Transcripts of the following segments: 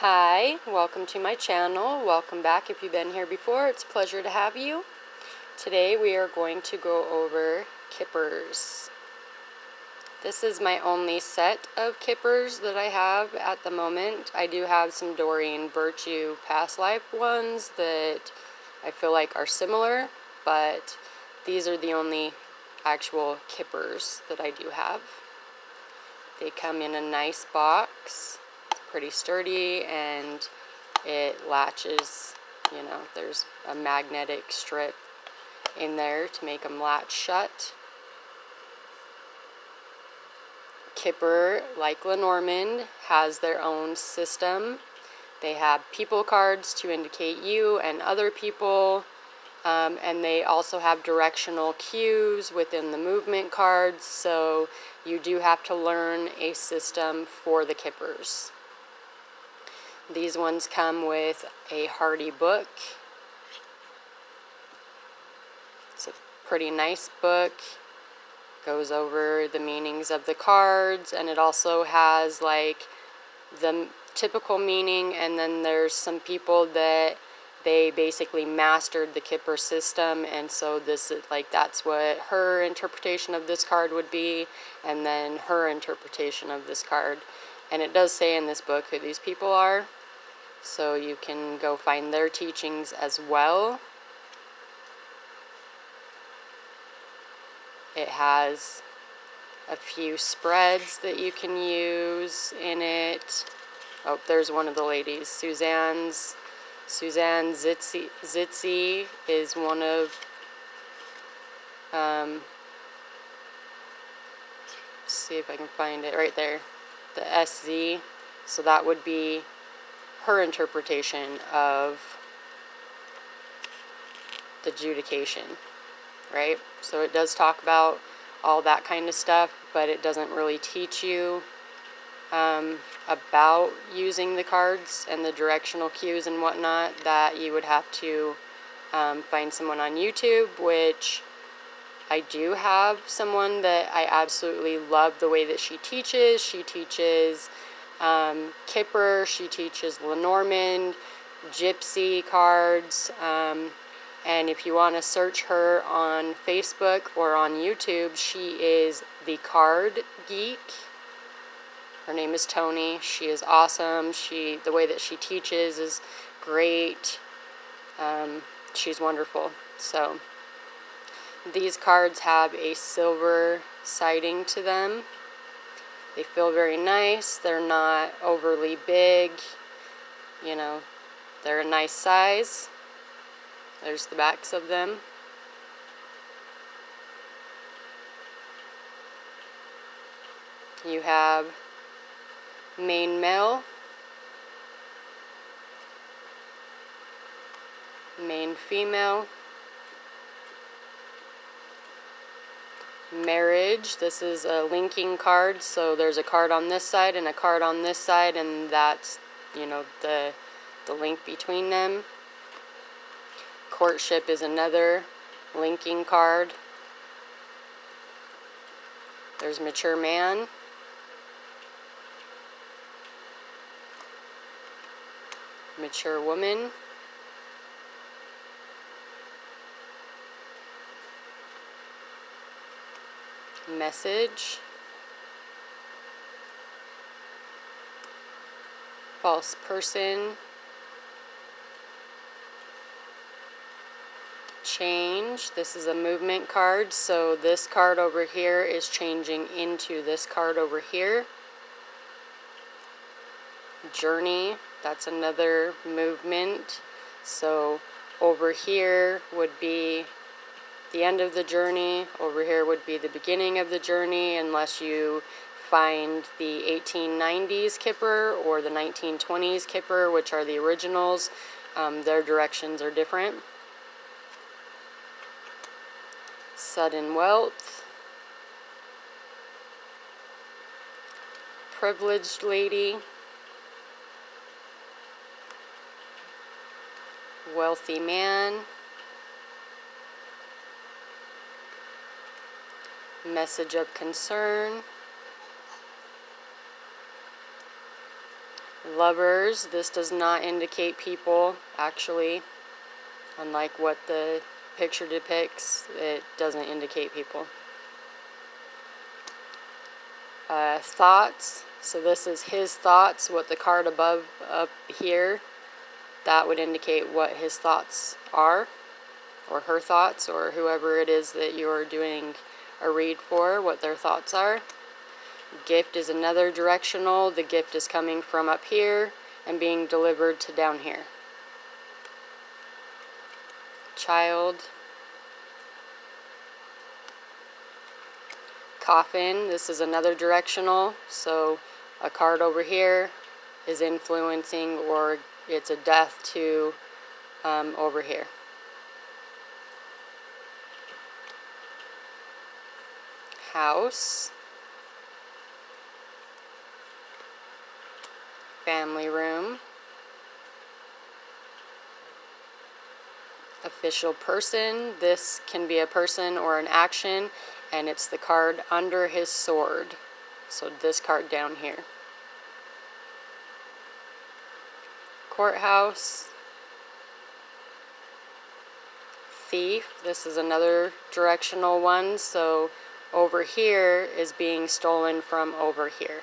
Hi, welcome to my channel. Welcome back if you've been here before. It's a pleasure to have you. Today we are going to go over kippers. This is my only set of kippers that I have at the moment. I do have some Doreen Virtue past life ones that I feel like are similar, but these are the only actual kippers that I do have. They come in a nice box. Pretty sturdy, and it latches, there's a magnetic strip in there to make them latch shut. Kipper, like Lenormand, has their own system. They have people cards to indicate you and other people, and they also have directional cues within the movement cards, so you do have to learn a system for the kippers. These ones come with a hardy book. It's a pretty nice book. Goes over the meanings of the cards, and it also has like the typical meaning, and then there's some people that they basically mastered the Kipper system, and so this is like that's what her interpretation of this card would be, and then her interpretation of this card. And it does say in this book who these people are, so you can go find their teachings as well. It has a few spreads that you can use in it. Oh, there's one of the ladies. Suzanne Zitzi is one of, let's see if I can find it right there, the SZ. So that would be her interpretation of the adjudication, right? So it does talk about all that kind of stuff, but it doesn't really teach you about using the cards and the directional cues and whatnot. That you would have to find someone on YouTube, which I do have someone that I absolutely love the way that she teaches. She teaches Kipper, she teaches Lenormand, Gypsy cards, and if you want to search her on Facebook or on YouTube, she is the Card Geek. Her name is Tony. She is awesome. The way that she teaches is great. She's wonderful. So these cards have a silver siding to them. They feel very nice. They're not overly big. They're a nice size. There's the backs of them. You have main male, main female, marriage. This is a linking card, so there's a card on this side and a card on this side, and that's, the link between them. Courtship is another linking card. There's mature man. Mature woman. Message. False person. Change. This is a movement card, so this card over here is changing into this card over here. Journey. That's another movement. So over here would be the end of the journey. Over here would be the beginning of the journey, unless you find the 1890s Kipper or the 1920s Kipper, which are the originals. Their directions are different. Sudden wealth. Privileged lady. Wealthy man. Message of concern. Lovers, this does not indicate people, actually. Unlike what the picture depicts, it doesn't indicate people. Thoughts, so this is his thoughts, what the card above up here, that would indicate what his thoughts are, or her thoughts, or whoever it is that you're doing a read for, what their thoughts are. Gift is another directional. The gift is coming from up here and being delivered to down here. Child. Coffin, this is another directional. So a card over here is influencing, or it's a death to over here. House. Family room. Official person, this can be a person or an action, and it's the card under his sword. So this card down here. Courthouse. Thief, this is another directional one, so over here is being stolen from over here.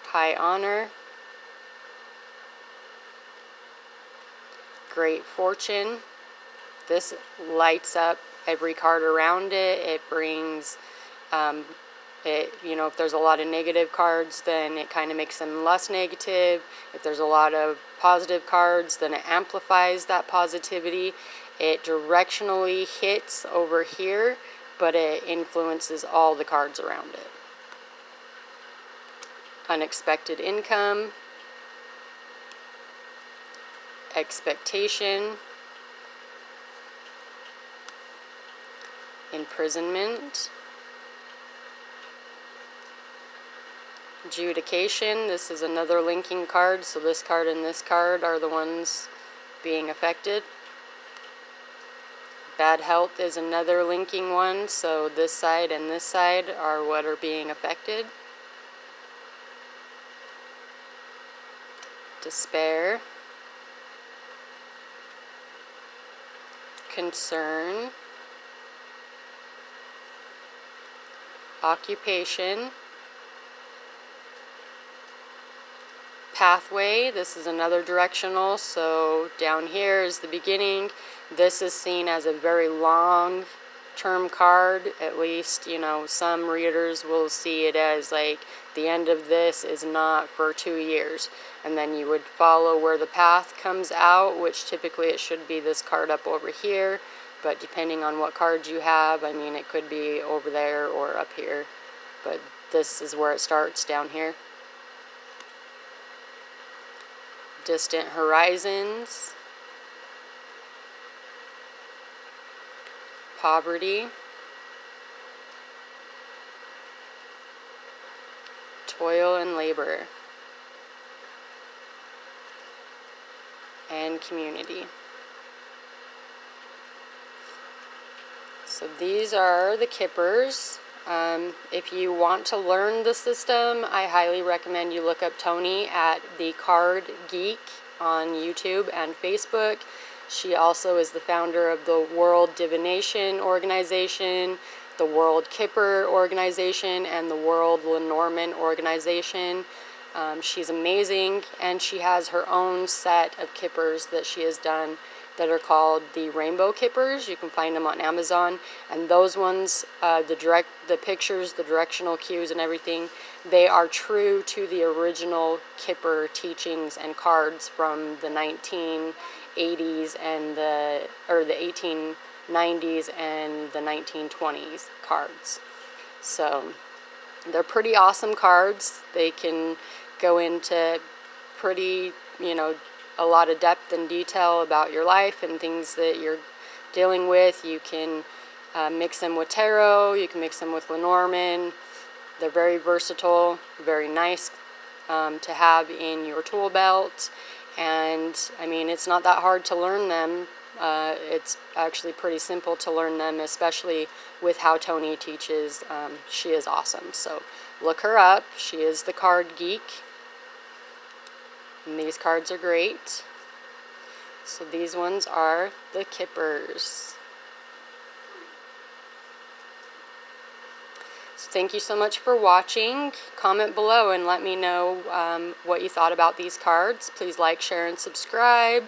High honor. Great fortune. This lights up every card around it. It brings, if there's a lot of negative cards, then it kind of makes them less negative. If there's a lot of positive cards, then it amplifies that positivity. It directionally hits over here, but it influences all the cards around it. Unexpected income. Expectation. Imprisonment. Adjudication, this is another linking card, so this card and this card are the ones being affected. Bad health is another linking one, so this side and this side are what are being affected. Despair. Concern. Occupation. Pathway, this is another directional, so down here is the beginning. This is seen as a very long term card. At least, some readers will see it as like the end of this is not for 2 years. And then you would follow where the path comes out, which typically it should be this card up over here. But depending on what cards you have, it could be over there or up here. But this is where it starts, down here. Distant horizons. Poverty. Toil and labor. And community. So these are the Kippers. If you want to learn the system, I highly recommend you look up Tony at the Card Geek on YouTube and Facebook. She also is the founder of the World Divination Organization, the World Kipper Organization, and the World Lenormand Organization. She's amazing, and she has her own set of Kippers that she has done that are called the Rainbow Kippers. You can find them on Amazon, and those ones, the pictures, the directional cues and everything, they are true to the original Kipper teachings and cards from the 1980s and the 1890s and the 1920s cards. So they're pretty awesome cards. They can go into pretty, a lot of depth and detail about your life and things that you're dealing with. You can mix them with tarot, you can mix them with Lenormand. They're very versatile, very nice to have in your tool belt. And it's not that hard to learn them. It's actually pretty simple to learn them, especially with how Tony teaches. She is awesome. So look her up. She is the card geek. And these cards are great. So these ones are the Kippers. So thank you so much for watching. Comment below and let me know what you thought about these cards. Please like, share, and subscribe.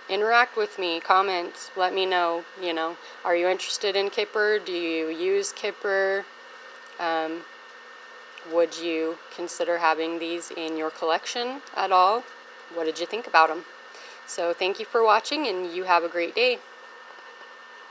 Interact with me, comment, let me know, are you interested in Kipper? Do you use Kipper? Would you consider having these in your collection at all? What did you think about them? So thank you for watching, and you have a great day.